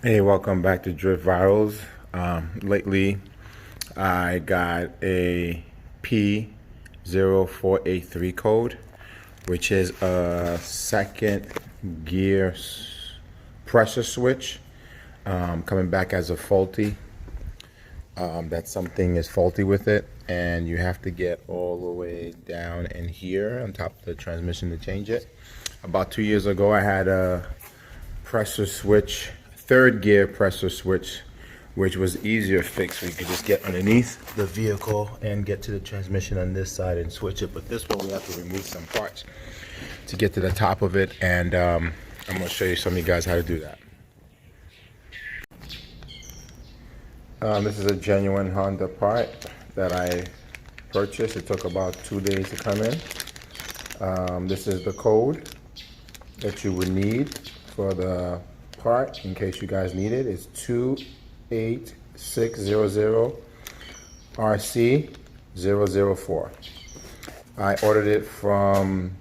Hey, welcome back to Drift Virals. Lately, I got a P0843 code, which is a second gear pressure switch coming back as a faulty. That something is faulty with it, and you have to get all the way down in here on top of the transmission to change it. About 2 years ago, I had a pressure switch, third gear pressure switch, which was easier fix. We could just get underneath the vehicle and get to the transmission on this side and switch it. But this one, we have to remove some parts to get to the top of it, and I'm going to show you some of you guys how to do that. This is a genuine Honda part that I purchased. It took about 2 days to come in. This is the code that you would need for the part in case you guys need it. It's 28600 RC004. I ordered it from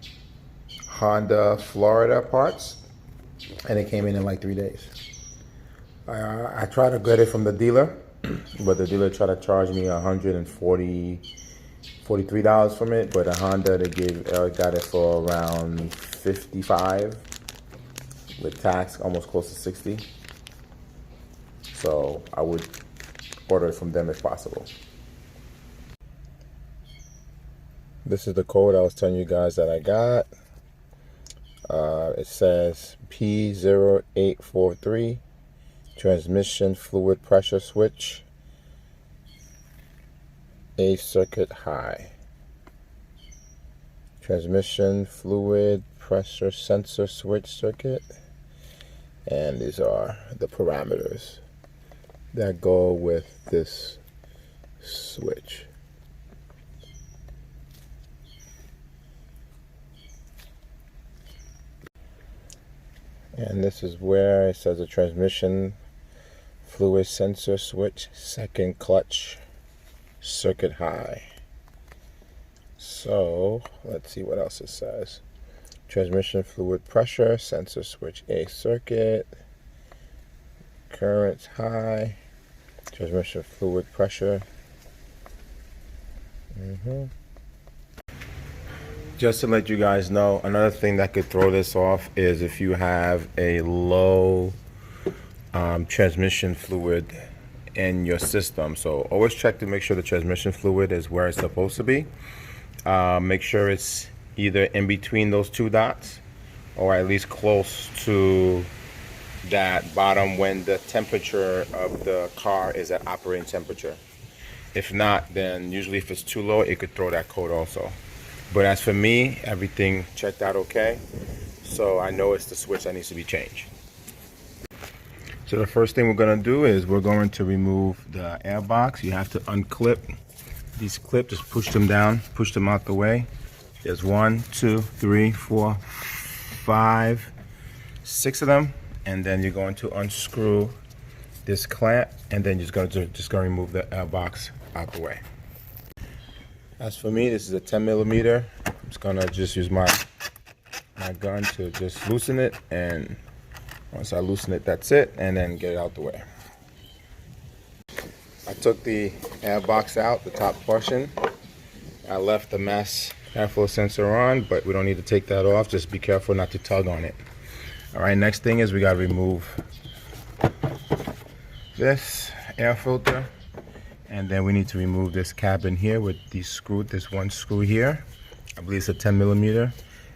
Honda Florida Parts, and it came in like 3 days. I tried to get it from the dealer, but the dealer tried to charge me $143 from it. But a Honda, they got it for around 55 with tax, almost close to 60. So I would order it from them if possible. This is the code I was telling you guys that I got. It says P0843, transmission fluid pressure switch, A circuit high. Transmission fluid pressure sensor switch circuit. And these are the parameters that go with this switch. And this is where it says the transmission fluid sensor switch, second clutch, circuit high. So let's see what else it says. Transmission fluid pressure sensor switch, A circuit, current high, transmission fluid pressure. Just to let you guys know, another thing that could throw this off is if you have a low transmission fluid in your system. So always check to make sure the transmission fluid is where it's supposed to be. Make sure it's either in between those two dots or at least close to that bottom when the temperature of the car is at operating temperature. If not, then usually if it's too low, it could throw that code also. But as for me, everything checked out okay, so I know it's the switch that needs to be changed. So the first thing we're going to do is we're going to remove the air box. You have to unclip these clips, just push them down, push them out the way. There's 1, 2, 3, 4, 5, 6 of them, and then you're going to unscrew this clamp, and then you're just going to remove the air box out the way. As for me, this is a 10 millimeter. I'm just gonna use my gun to just loosen it, and once I loosen it, that's it, and then get it out the way. I took the air box out, the top portion. I left the mass airflow sensor on, but we don't need to take that off. Just be careful not to tug on it. All right, next thing is we gotta remove this air filter, and then we need to remove this cabin here with these screws, this one screw here. I believe it's a 10 millimeter,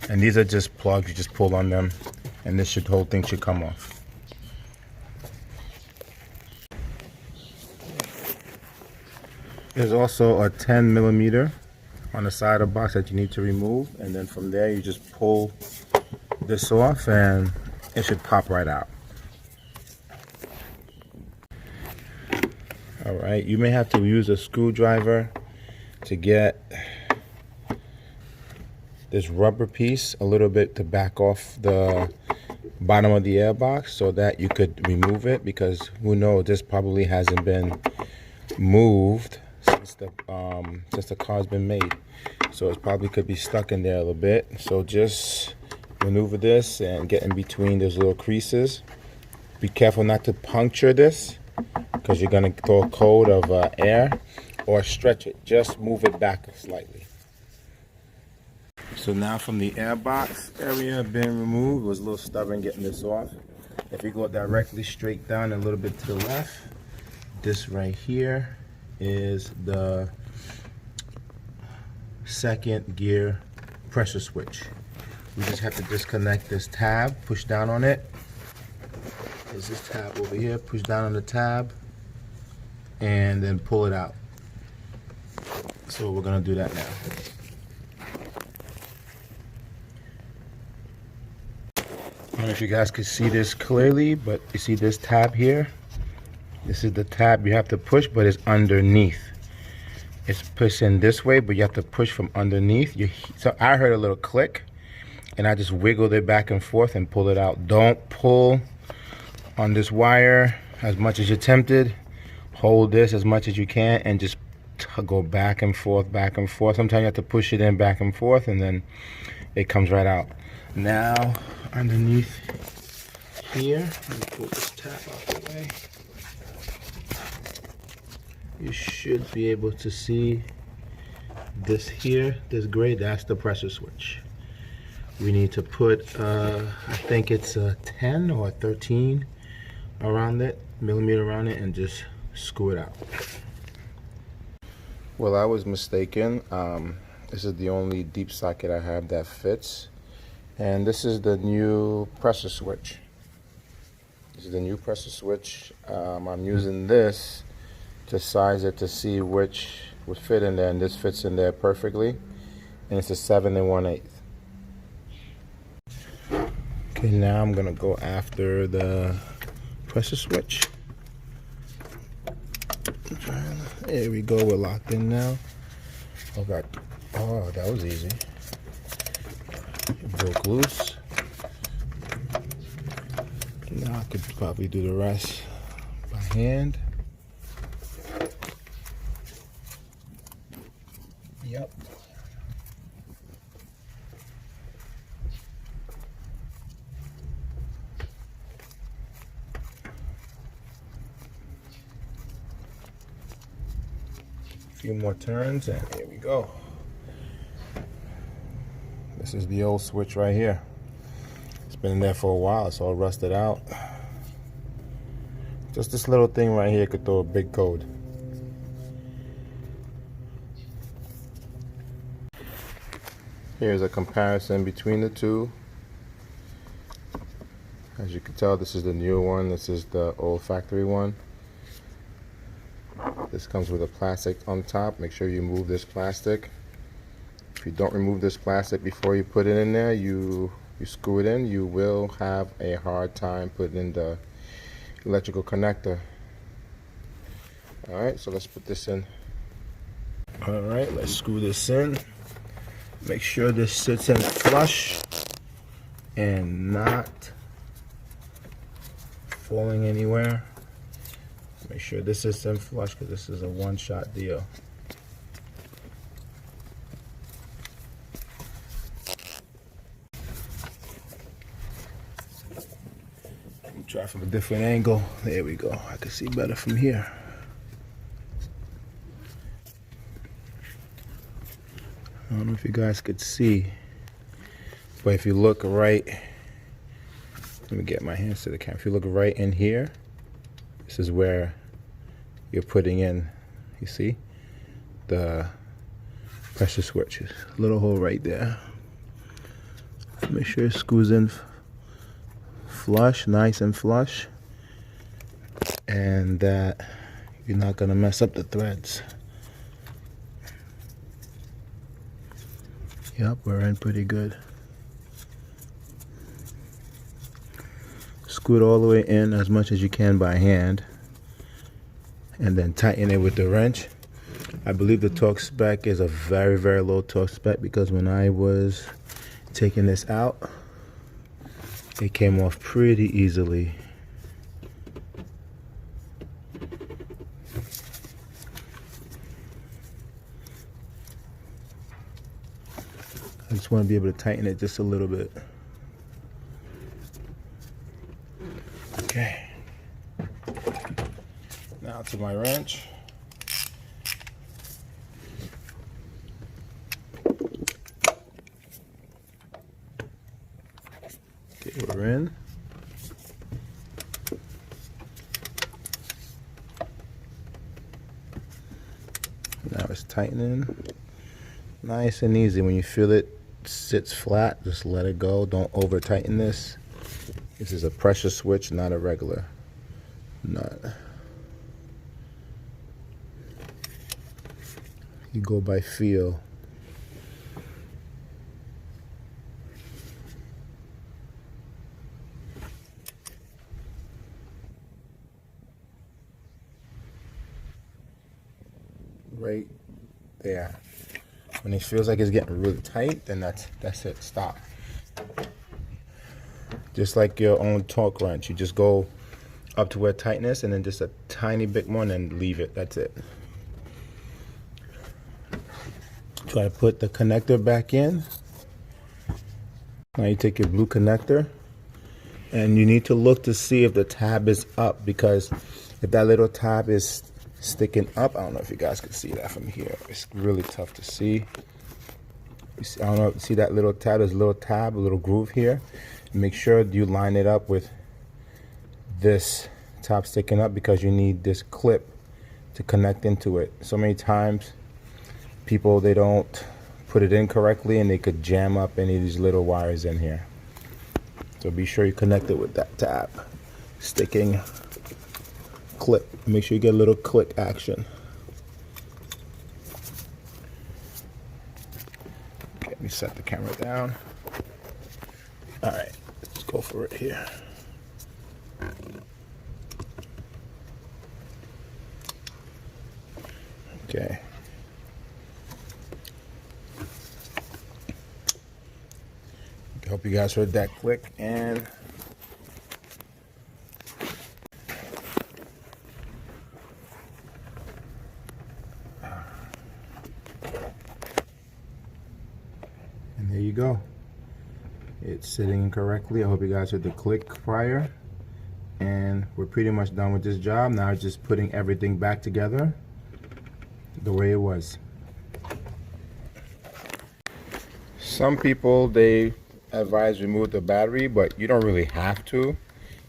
and these are just plugs. You just pull on them, and this whole thing should come off. There's also a 10 millimeter on the side of the box that you need to remove, and then from there you just pull this off and it should pop right out. All right, you may have to use a screwdriver to get this rubber piece a little bit to back off the bottom of the air box so that you could remove it, because who knows, this probably hasn't been moved since the car's been made, so it probably could be stuck in there a little bit. So just maneuver this and get in between those little creases Be careful not to puncture this, because you're gonna throw a coat of air, or stretch it. Just move it back slightly. So now from the air box area being removed, it was a little stubborn getting this off. If you go directly straight down a little bit to the left, this right here is the second gear pressure switch. We just have to disconnect this tab, push down on it. There's this tab over here, push down on the tab, and then pull it out. So we're gonna do that now. I don't know if you guys can see this clearly, but you see this tab here? This is the tab you have to push, but it's underneath. It's pushing this way, but you have to push from underneath. So I heard a little click, and I just wiggled it back and forth and pulled it out. Don't pull on this wire as much as you're tempted. Hold this as much as you can and just go back and forth, back and forth. Sometimes you have to push it in back and forth, and then it comes right out. Now, underneath here, let me pull this tab out the way. You should be able to see this here, this gray, that's the pressure switch. We need to put, I think it's a 10 or a 13 around it, millimeter around it, and just screw it out. Well, I was mistaken. This is the only deep socket I have that fits. And this is the new pressure switch. This is the new pressure switch. I'm using this to size it to see which would fit in there, and this fits in there perfectly. And it's a 7 1/8. Okay, now I'm gonna go after the pressure switch. There we go, we're locked in now. Oh God, oh, that was easy. It broke loose. Now I could probably do the rest by hand. Yep. A few more turns and here we go. This is the old switch right here. It's been in there for a while, it's all rusted out. Just this little thing right here could throw a big code. Here's a comparison between the two. As you can tell, this is the new one, this is the old factory one. This comes with a plastic on top. Make sure you remove this plastic. If you don't remove this plastic before you put it in there, you screw it in, you will have a hard time putting in the electrical connector. Alright, so let's put this in. Alright, let's screw this in. Make sure this sits in flush and not falling anywhere. Make sure this sits in flush because this is a one-shot deal. Try from a different angle. There we go. I can see better from here. I don't know if you guys could see, but if you look right, let me get my hands to the camera. If you look right in here, this is where you're putting in, you see, the pressure switches. Little hole right there. Make sure it screws in flush, nice and flush, and that you're not gonna mess up the threads. Yep, we're in pretty good. Screw it all the way in as much as you can by hand, and then tighten it with the wrench. I believe the torque spec is a very, very low torque spec because when I was taking this out, it came off pretty easily. I just want to be able to tighten it just a little bit. Okay. screw in. Now it's tightening. Nice and easy. When you feel it sits flat, just let it go. Don't over tighten this. This is a pressure switch, not a regular nut. You go by feel. Right there. When it feels like it's getting really tight, then that's it. Stop. Just like your own torque wrench, you just go up to where tightness and then just a tiny bit more and then leave it. That's it. Try to put the connector back in. Now you take your blue connector and you need to look to see if the tab is up, because if that little tab is sticking up, I don't know if you guys can see that from here. It's really tough to see. You see, I don't know, see that little tab? There's a little tab, a little groove here. Make sure you line it up with this top sticking up, because you need this clip to connect into it. So many times people, they don't put it in correctly and they could jam up any of these little wires in here. So be sure you connect it with that tab sticking clip. Make sure you get a little click action. Okay, let me set the camera down. All right, let's go for it here. Okay. I hope you guys heard that click. And there you go. It's sitting correctly. I hope you guys heard the click prior. And we're pretty much done with this job. Now it's just putting everything back together the way it was. Some people, they advise remove the battery, but you don't really have to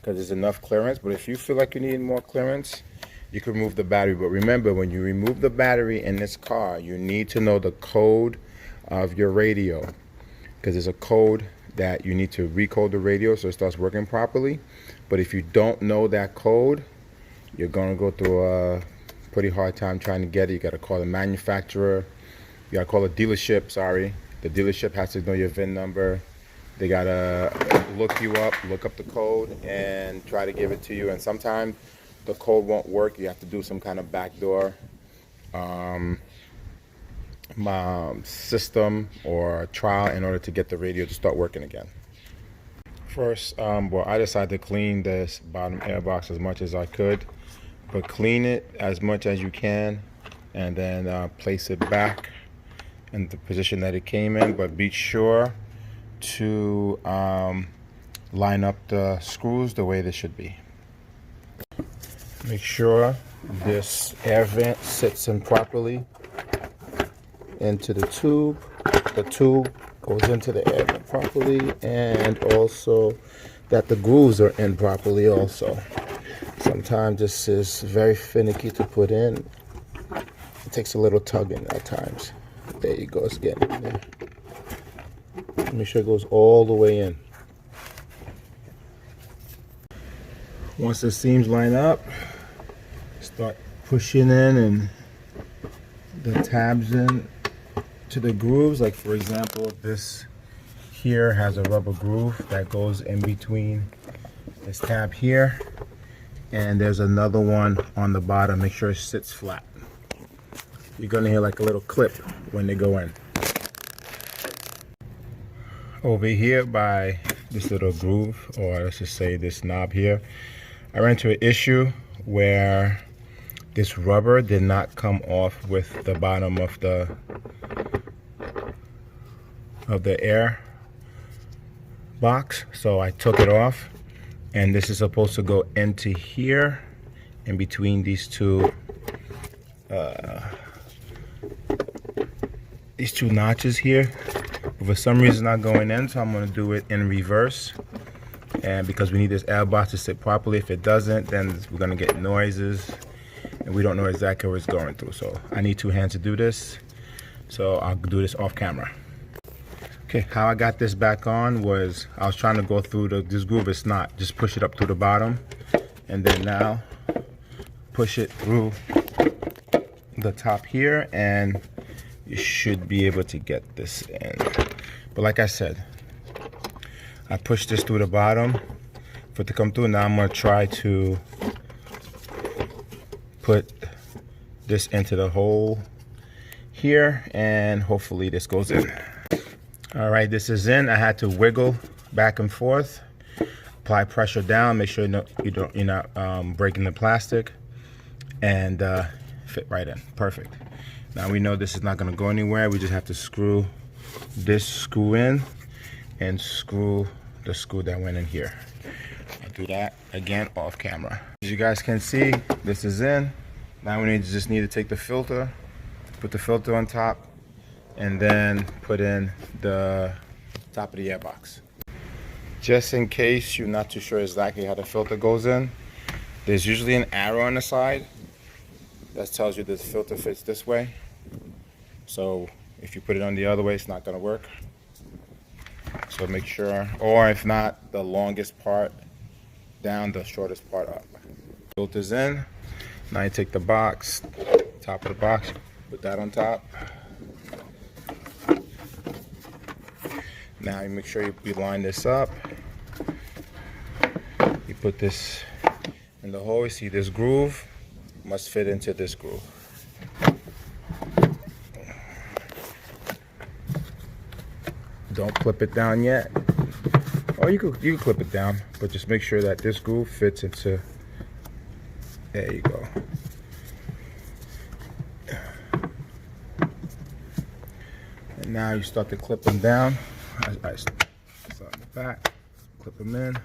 because there's enough clearance. But if you feel like you need more clearance, you can remove the battery. But remember, when you remove the battery in this car, you need to know the code of your radio, because there's a code that you need to recode the radio so it starts working properly. But if you don't know that code, you're going to go through a pretty hard time trying to get it. You got to call the manufacturer. You got to call the dealership, sorry. The dealership has to know your VIN number. They got to look you up, look up the code, and try to give it to you. And sometimes the code won't work. You have to do some kind of backdoor system or trial in order to get the radio to start working again. First, well, I decided to clean this bottom airbox as much as I could, but clean it as much as you can and then place it back in the position that it came in. But be sure to line up the screws the way they should be. Make sure this air vent sits in properly into the tube. The tube goes into the air vent properly, and also that the grooves are in properly also. Sometimes this is very finicky to put in. It takes a little tugging at times. There you go, it's getting in there. Make sure it goes all the way in. Once the seams line up, start pushing in and the tabs in to the grooves. Like for example, this here has a rubber groove that goes in between this tab here, and there's another one on the bottom. Make sure it sits flat. You're gonna hear like a little clip when they go in. Over here by this little groove, or let's just say this knob here, I ran into an issue where this rubber did not come off with the bottom of the air box, so I took it off, and this is supposed to go into here in between these two notches here. But for some reason it's not going in, so I'm going to do it in reverse, and because we need this airbox to sit properly. If it doesn't, then we're gonna get noises and we don't know exactly where it's going through. So I need 2 hands to do this, so I'll do this off camera. Okay, how I got this back on was I was trying to go through this groove. It's not, just push it up through the bottom, and then now push it through the top here, and you should be able to get this in. But like I said, I pushed this through the bottom for it to come through. Now I'm gonna try to put this into the hole here, and hopefully this goes in. All right, this is in. I had to wiggle back and forth, apply pressure down, make sure you're not breaking the plastic, and fit right in. Perfect. Now we know this is not going to go anywhere. We just have to screw this screw in and screw the screw that went in here. I'll do that again off camera. As you guys can see, this is in. Now we just need to take the filter, put the filter on top, and then put in the top of the airbox. Just in case you're not too sure exactly how the filter goes in, there's usually an arrow on the side that tells you this filter fits this way. So if you put it on the other way, it's not gonna work. So make sure, or if not, the longest part down, the shortest part up. Filter's in. Now you take the box, top of the box, put that on top. Now you make sure you line this up. You put this in the hole. You see this groove must fit into this groove. Don't clip it down yet. Or you can clip it down, but just make sure that this groove fits into. There you go. And now you start to clip them down. I start in the back, clip them in.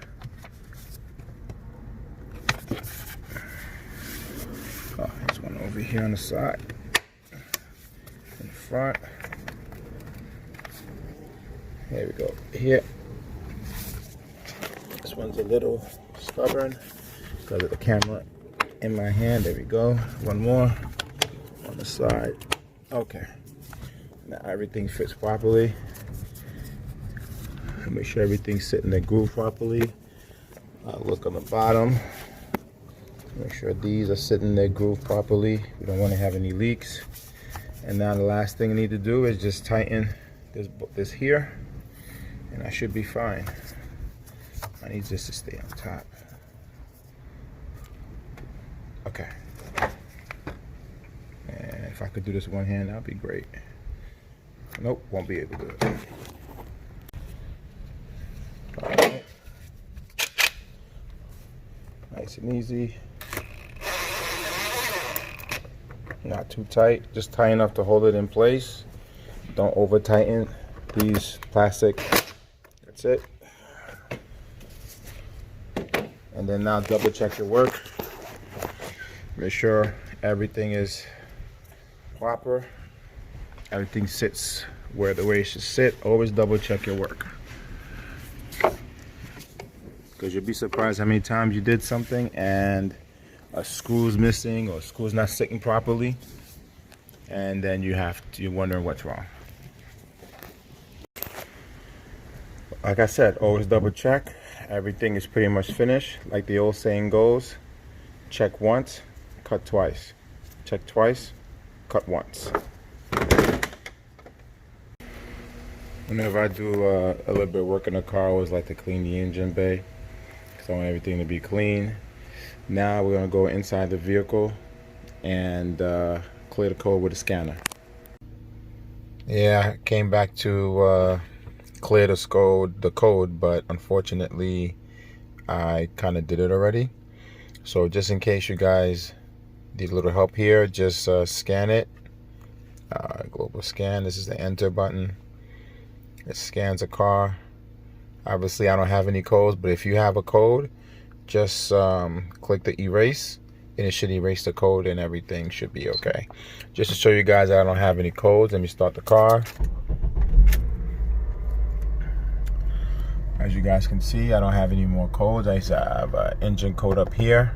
Oh, there's one over here on the side, in the front. There we go. Here, this one's a little stubborn because of the camera in my hand. There we go. One more on the side. Okay. Now everything fits properly. Make sure everything's sitting in the groove properly. Look on the bottom. Make sure these are sitting in their groove properly. We don't want to have any leaks. And now the last thing I need to do is just tighten this here, and I should be fine. I need this to stay on top. Okay. And if I could do this one hand, that'd be great. Nope, won't be able to do it. Alright. Nice and easy. Not too tight, just tight enough to hold it in place. Don't over tighten these plastic. That's it. And then now double check your work. Make sure everything is proper. Everything sits the way it should sit. Always double check your work, because you'll be surprised how many times you did something and a screw's missing or a screw's not sitting properly, and then you're wondering what's wrong. Like I said, always double check. Everything is pretty much finished. Like the old saying goes, check once, cut twice. Check twice, cut once. Whenever I do a little bit of work in the car, I always like to clean the engine bay, because I want everything to be clean. Now we're going to go inside the vehicle and clear the code with a scanner. Yeah, I came back to clear the code, but unfortunately I kind of did it already. So just in case you guys need a little help here, just scan it. Global scan. This is the enter button. It scans a car. Obviously I don't have any codes, but if you have a code, just click the erase and it should erase the code and everything should be okay. Just to show you guys that I don't have any codes, let me start the car. As you guys can see, I don't have any more codes. I have an engine code up here.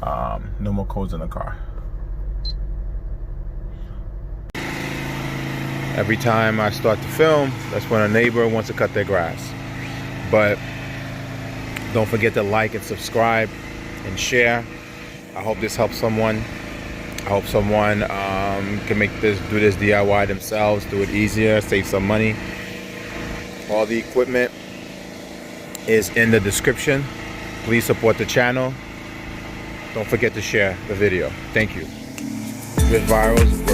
No more codes in the car. Every time I start to film, that's when a neighbor wants to cut their grass. But don't forget to like and subscribe and share. I hope this helps someone. I hope someone can do this DIY themselves, do it easier, save some money. All the equipment is in the description. Please support the channel. Don't forget to share the video. Thank you. SWITH Virals.